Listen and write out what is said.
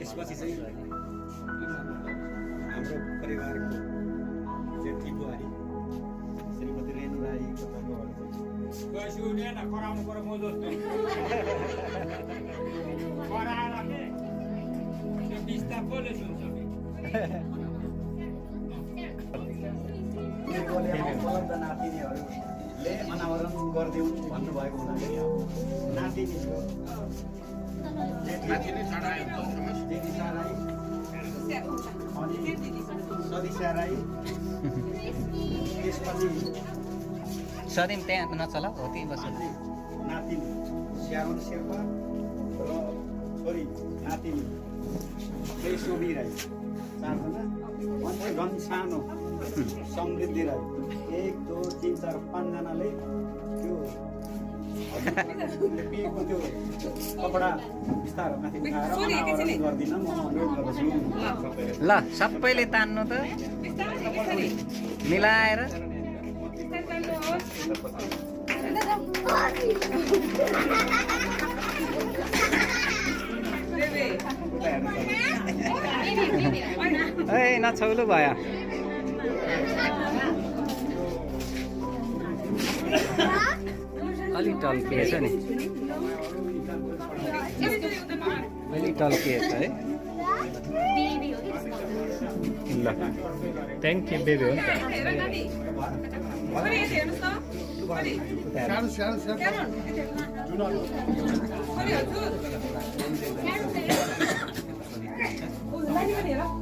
यसपछि चाहिँ हाम्रो परिवारको जेठी बुहारी श्रीमती रेणु राईको तर्फबाट उपलब्ध नातिनीहरूले अनावरण गरिदिउँ भन्नुभएको हुनाले नातिनीको सदिसा राई त्यसपछि सदिम त्यहाँ नचला हो त्यही बस नातिनी स्यारोन शेर्पा र छोरी नातिनी केशोभी राई चारजना अनि झन् सानो समृद्धि राई 1 2 3 4 5 जनाले त्यो पिएको त्यो कपडा बिस्तारै माथि उठाएर गर्दिन म अनुरोध गर्दछु ल सबैले तान्नु त मिलाएर ए नछौलु भयो अलि टल्किएछ नि अलि टल्किएछ है ल थ्याङ्क यू बेबी हो हजुर